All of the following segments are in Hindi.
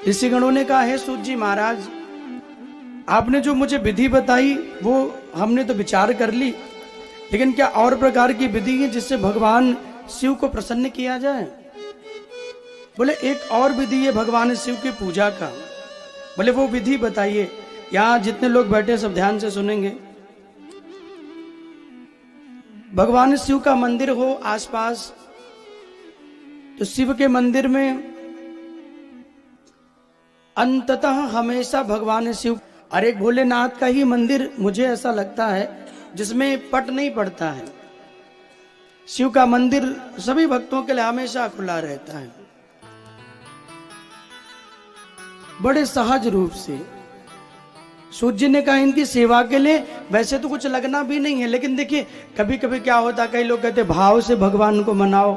ऋषिगणों ने कहा है सूत जी महाराज, आपने जो मुझे विधि बताई वो हमने तो विचार कर ली, लेकिन क्या और प्रकार की विधि है जिससे भगवान शिव को प्रसन्न किया जाए? बोले एक और विधि है भगवान शिव की पूजा का। बोले वो विधि बताइए। यहाँ जितने लोग बैठे सब ध्यान से सुनेंगे। भगवान शिव का मंदिर हो आसपास, तो शिव के मंदिर में अंततः हमेशा भगवान शिव, और एक भोलेनाथ का ही मंदिर मुझे ऐसा लगता है जिसमें पट नहीं पड़ता है। शिव का मंदिर सभी भक्तों के लिए हमेशा खुला रहता है, बड़े सहज रूप से। सूत जी ने कहा इनकी सेवा के लिए वैसे तो कुछ लगना भी नहीं है, लेकिन देखिए कभी कभी क्या होता है, कई लोग कहते भाव से भगवान को मनाओ,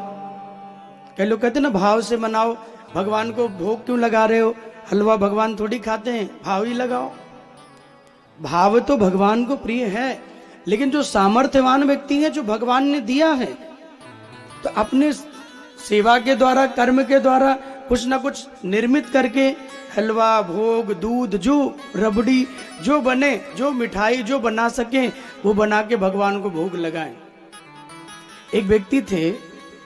कई लोग कहते ना भाव से मनाओ, भगवान को भोग क्यों लगा रहे हो, हलवा भगवान थोड़ी खाते हैं, भाव ही लगाओ। भाव तो भगवान को प्रिय है, लेकिन जो सामर्थ्यवान व्यक्ति है, जो भगवान ने दिया है, तो अपने सेवा के द्वारा, कर्म के द्वारा कुछ ना कुछ निर्मित करके हलवा, भोग, दूध, जो रबड़ी जो बने, जो मिठाई जो बना सके वो बना के भगवान को भोग लगाएं। एक व्यक्ति थे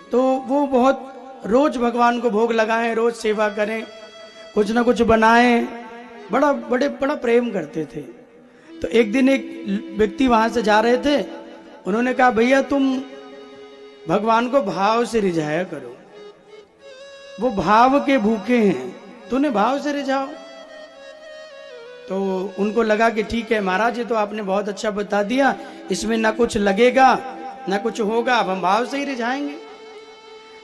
तो वो बहुत रोज भगवान को भोग लगाएं, रोज सेवा करें, कुछ ना कुछ बनाएं, बड़ा प्रेम करते थे। तो एक दिन एक व्यक्ति वहां से जा रहे थे, उन्होंने कहा भैया तुम भगवान को भाव से रिझाया करो, वो भाव के भूखे हैं, तूने भाव से रिझाओ। तो उनको लगा कि ठीक है महाराज, ये तो आपने बहुत अच्छा बता दिया, इसमें ना कुछ लगेगा ना कुछ होगा, अब हम भाव से ही रिझाएंगे।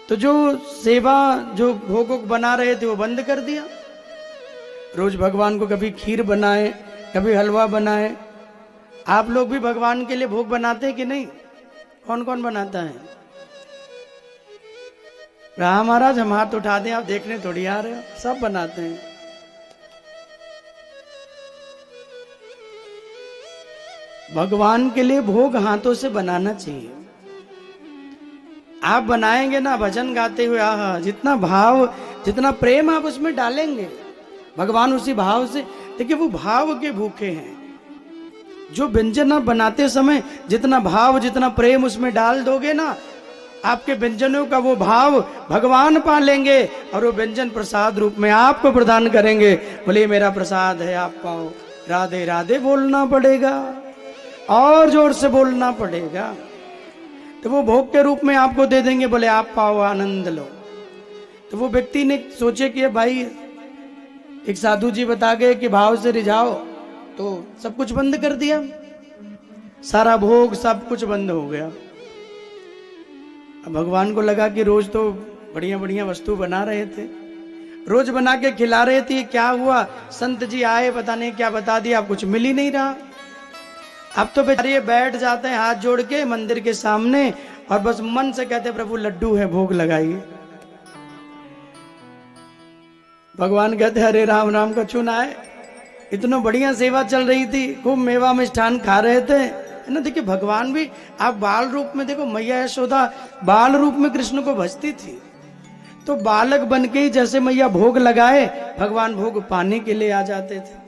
तो जो सेवा, जो भोग बना रहे थे वो बंद कर दिया। रोज भगवान को कभी खीर बनाए, कभी हलवा बनाए। आप लोग भी भगवान के लिए भोग बनाते हैं कि नहीं? कौन कौन बनाता है? राम महाराज हम हाथ उठा दें, आप देखने थोड़ी आ रहे हो, सब बनाते हैं। भगवान के लिए भोग हाथों से बनाना चाहिए। आप बनाएंगे ना भजन गाते हुए, आहा, जितना भाव, जितना प्रेम आप उसमें डालेंगे, भगवान उसी भाव से, देखिए वो भाव के भूखे हैं। जो व्यंजन आप बनाते समय जितना भाव, जितना प्रेम उसमें डाल दोगे ना, आपके व्यंजनों का वो भाव भगवान पा लेंगे और वो व्यंजन प्रसाद रूप में आपको प्रदान करेंगे। बोले मेरा प्रसाद है, आप पाओ। राधे राधे बोलना पड़ेगा और जोर से बोलना पड़ेगा, तो वो भोग के रूप में आपको दे देंगे। बोले आप पाओ, आनंद लो। तो वो व्यक्ति ने सोचे कि भाई एक साधु जी बता गए कि भाव से रिझाओ, तो सब कुछ बंद कर दिया, सारा भोग सब कुछ बंद हो गया। अब भगवान को लगा कि रोज तो बढ़िया बढ़िया वस्तु बना रहे थे, रोज बना के खिला रहे थे, क्या हुआ? संत जी आए, पता नहीं क्या बता दिया, अब कुछ मिल ही नहीं रहा। अब तो बेचारे बैठ जाते हैं हाथ जोड़ के मंदिर के सामने और बस मन से कहते प्रभु लड्डू है, भोग लगाइए। भगवान कहते हरे राम राम का चुन आए। इतना बढ़िया सेवा चल रही थी, खूब मेवा मिष्ठान खा रहे थे, है ना। देखिए भगवान भी, आप बाल रूप में देखो, मैया यशोदा बाल रूप में कृष्ण को भजती थी, तो बालक बन के ही जैसे मैया भोग लगाए, भगवान भोग पाने के लिए आ जाते थे।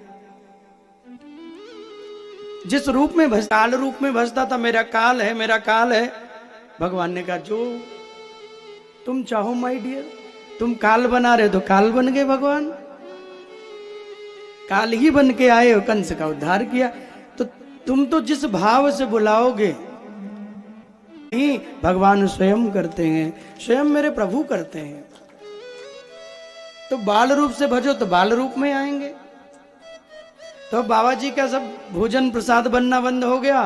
जिस रूप में काल रूप में भजता था, मेरा काल है, मेरा काल है। भगवान ने कहा जो तुम चाहो माय डियर, तुम काल बना रहे तो काल बन गए भगवान, काल ही बन के आए हो, कंस का उद्धार किया। तो तुम तो जिस भाव से बुलाओगे ही भगवान स्वयं करते हैं, स्वयं मेरे प्रभु करते हैं। तो बाल रूप से भजो तो बाल रूप में आएंगे। तो बाबा जी का सब भोजन प्रसाद बनना बंद हो गया,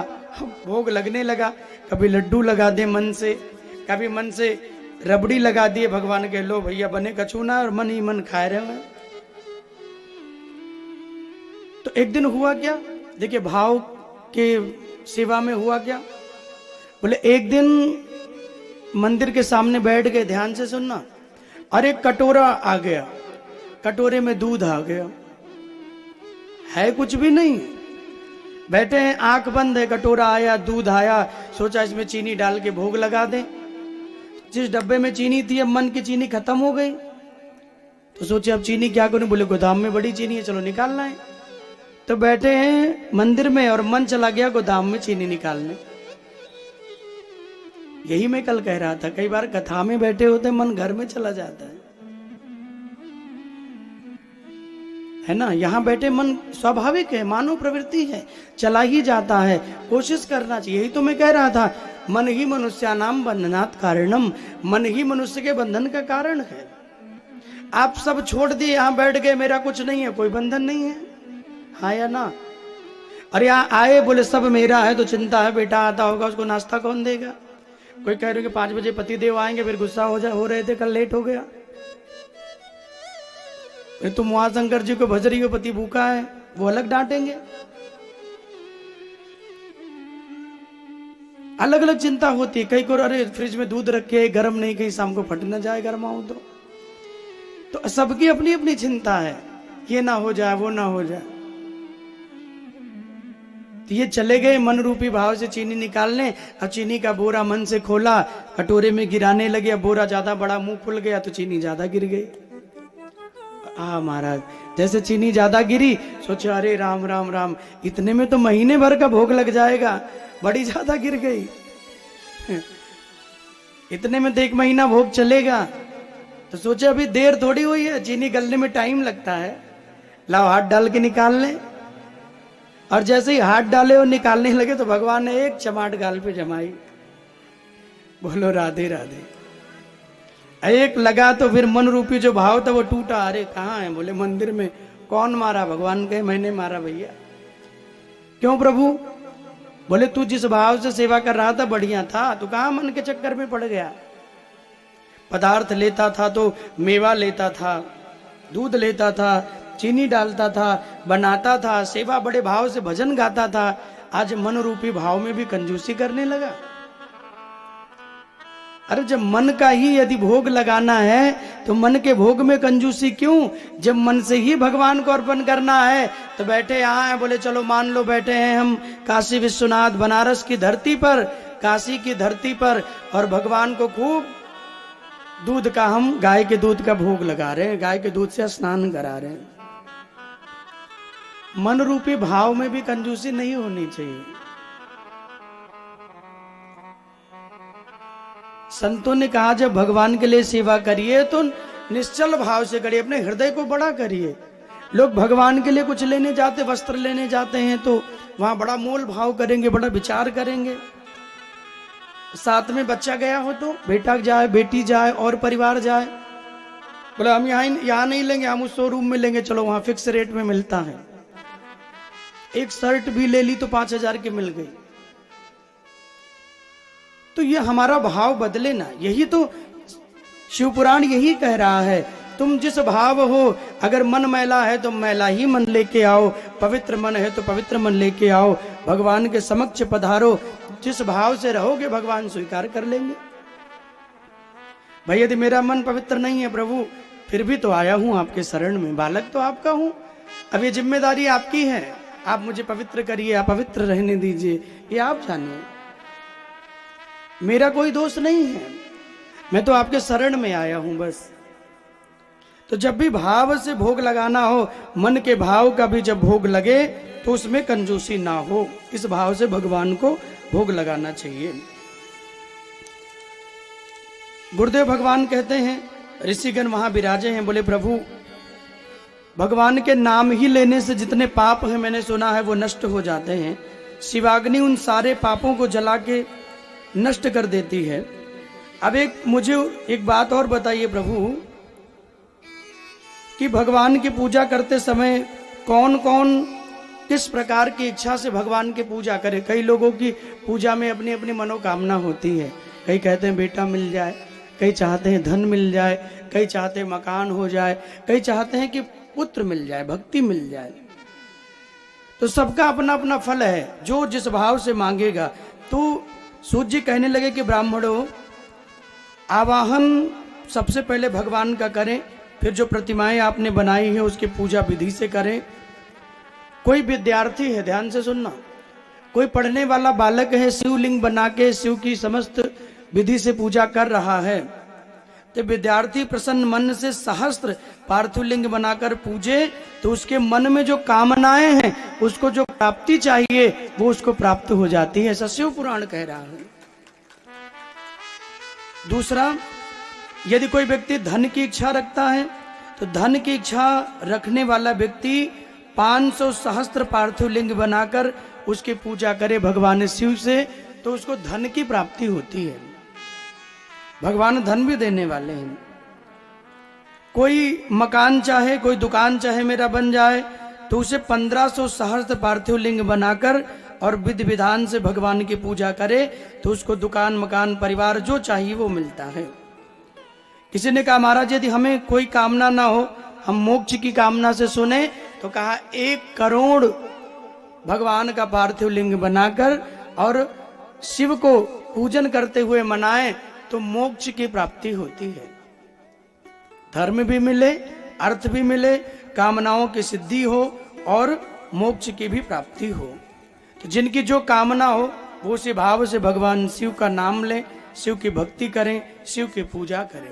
भोग लगने लगा। कभी लड्डू लगा दे मन से, कभी मन से रबड़ी लगा दिए भगवान के, लो भैया बने कछूना, और मन ही मन खाए रहे हैं। तो एक दिन हुआ क्या, देखिए भाव के सेवा में हुआ क्या। बोले एक दिन मंदिर के सामने बैठ गए, ध्यान से सुनना, और एक कटोरा आ गया, कटोरे में दूध आ गया, है कुछ भी नहीं, बैठे हैं आंख बंद है, कटोरा आया, दूध आया, सोचा इसमें चीनी डाल के भोग लगा दें। जिस डब्बे में चीनी थी अब मन की चीनी खत्म हो गई, तो सोचे अब चीनी क्या करूं, बोले गोदाम में बड़ी चीनी है, चलो निकालना है। तो बैठे हैं मंदिर में और मन चला गया गोदाम में चीनी निकालने। यही मैं कल कह रहा था, कई बार कथा में बैठे होते मन घर में चला जाता है ना। यहां बैठे मन स्वाभाविक है, मानव प्रवृत्ति है, चला ही जाता है, कोशिश करना चाहिए। यही तो मैं कह रहा था, मन ही मनुष्यानाम बंधनात् कारणम, मन ही मनुष्य के बंधन का कारण है। आप सब छोड़ दिए, यहां बैठ गए, मेरा कुछ नहीं है, कोई बंधन नहीं है, हाँ या ना। और यहाँ आए बोले सब मेरा है, तो चिंता है, बेटा आता होगा उसको नाश्ता कौन देगा। कोई कह रहे कि 5 बजे पति देव आएंगे, फिर गुस्सा हो रहे थे कल लेट हो गया। तुम महाशंकर जी को भज रही हो, पति भूखा है, वो अलग डांटेंगे। अलग अलग चिंता होती है। कई को अरे फ्रिज में दूध रखे गर्म नहीं, कहीं शाम को फट ना जाए गर्माऊं तो सबकी अपनी अपनी चिंता है, ये ना हो जाए वो ना हो जाए। तो ये चले गए मन रूपी भाव से चीनी निकालने। अब चीनी का बोरा मन से खोला, कटोरे में गिराने लगे। अब बोरा ज्यादा बड़ा, मुंह खुल गया तो चीनी ज्यादा गिर गई। महाराज जैसे चीनी ज्यादा गिरी, सोचा अरे राम राम राम, इतने में तो महीने भर का भोग लग जाएगा, बड़ी ज्यादा गिर गई। इतने में तो 1 महीना भोग चलेगा। तो सोचे अभी देर थोड़ी हुई है, चीनी गलने में टाइम लगता है, लाओ हाथ डाल के निकाल ले। और जैसे ही हाथ डाले और निकालने लगे तो भगवान ने एक चमाट गाल पे जमाई। बोलो राधे राधे। एक लगा तो फिर मन रूपी जो भाव था वो टूटा। अरे कहाँ है, बोले मंदिर में। कौन मारा? भगवान कहे मैंने मारा भैया। क्यों प्रभु? बोले तू जिस भाव से सेवा कर रहा था बढ़िया था, तू कहाँ मन के चक्कर में पड़ गया। पदार्थ लेता था तो मेवा लेता था, दूध लेता था, चीनी डालता था, बनाता था, सेवा बड़े भाव से भजन गाता था। आज मन रूपी भाव में भी कंजूसी करने लगा। अरे जब मन का ही यदि भोग लगाना है तो मन के भोग में कंजूसी क्यों? जब मन से ही भगवान को अर्पण करना है तो बैठे यहाँ है, बोले चलो मान लो बैठे हैं हम काशी विश्वनाथ बनारस की धरती पर, काशी की धरती पर, और भगवान को खूब दूध का, हम गाय के दूध का भोग लगा रहे हैं, गाय के दूध से स्नान करा रहे हैं। मन रूपी भाव में भी कंजूसी नहीं होनी चाहिए। संतों ने कहा जब भगवान के लिए सेवा करिए तो निश्चल भाव से करिए, अपने हृदय को बड़ा करिए। लोग भगवान के लिए कुछ लेने जाते, वस्त्र लेने जाते हैं तो वहां बड़ा मोल भाव करेंगे, बड़ा विचार करेंगे। साथ में बच्चा गया हो तो बेटा जाए, बेटी जाए और परिवार जाए, बोले हम यहाँ नहीं लेंगे, हम उस शोरूम में लेंगे, चलो वहां फिक्स रेट में मिलता है। एक शर्ट भी ले ली तो 5000 की मिल गई। तो ये हमारा भाव बदले ना। यही तो शिवपुराण यही कह रहा है, तुम जिस भाव हो, अगर मन मैला है तो मैला ही मन लेके आओ, पवित्र मन है तो पवित्र मन लेके आओ, भगवान के समक्ष पधारो। जिस भाव से रहोगे भगवान स्वीकार कर लेंगे। भाई यदि मेरा मन पवित्र नहीं है प्रभु, फिर भी तो आया हूं आपके शरण में, बालक तो आपका हूं, अब ये जिम्मेदारी आपकी है, आप मुझे पवित्र करिए, आप पवित्र रहने दीजिए, ये आप जानिए। मेरा कोई दोष नहीं है, मैं तो आपके शरण में आया हूं बस। तो जब भी भाव से भोग लगाना हो, मन के भाव का भी जब भोग लगे तो उसमें कंजूसी ना हो, इस भाव से भगवान को भोग लगाना चाहिए। गुरुदेव भगवान कहते हैं, ऋषिगण वहां विराजे हैं, बोले प्रभु भगवान के नाम ही लेने से जितने पाप हैं मैंने सुना है वो नष्ट हो जाते हैं। शिवाग्नि उन सारे पापों को जला के नष्ट कर देती है। अब मुझे एक बात और बताइए प्रभु कि भगवान की पूजा करते समय कौन कौन किस प्रकार की इच्छा से भगवान की पूजा करे। कई लोगों की पूजा में अपनी अपनी मनोकामना होती है। कई कहते हैं बेटा मिल जाए, कई चाहते हैं धन मिल जाए, कई चाहते हैं मकान हो जाए, कई चाहते हैं कि पुत्र मिल जाए, भक्ति मिल जाए। तो सबका अपना अपना फल है, जो जिस भाव से मांगेगा। तो सूर्य जी कहने लगे कि ब्राह्मणों, आवाहन सबसे पहले भगवान का करें, फिर जो प्रतिमाएं आपने बनाई है उसकी पूजा विधि से करें। कोई विद्यार्थी है, ध्यान से सुनना, कोई पढ़ने वाला बालक है, शिवलिंग बना के शिव की समस्त विधि से पूजा कर रहा है, तो विद्यार्थी प्रसन्न मन से सहस्त्र पार्थिव लिंग बनाकर पूजे तो उसके मन में जो कामनाएं हैं, उसको जो प्राप्ति चाहिए वो उसको प्राप्त हो जाती है, ऐसा शिव पुराण कह रहा है। दूसरा, यदि कोई व्यक्ति धन की इच्छा रखता है तो धन की इच्छा रखने वाला व्यक्ति 500 सहस्त्र पार्थिव लिंग बनाकर उसकी पूजा करे भगवान शिव से, तो उसको धन की प्राप्ति होती है। भगवान धन भी देने वाले हैं। कोई मकान चाहे, कोई दुकान चाहे मेरा बन जाए, तो उसे 1500 सहस्त्र पार्थिव लिंग बनाकर और विधि विधान से भगवान की पूजा करे तो उसको दुकान, मकान, परिवार जो चाहिए वो मिलता है। किसी ने कहा महाराज यदि हमें कोई कामना ना हो, हम मोक्ष की कामना से सुने, तो कहा 1 करोड़ भगवान का पार्थिव लिंग बनाकर और शिव को पूजन करते हुए मनाएं तो मोक्ष की प्राप्ति होती है। धर्म भी मिले, अर्थ भी मिले, कामनाओं की सिद्धि हो और मोक्ष की भी प्राप्ति हो। तो जिनकी जो कामना हो वो उसी भाव से भगवान शिव का नाम लें, शिव की भक्ति करें, शिव की पूजा करें।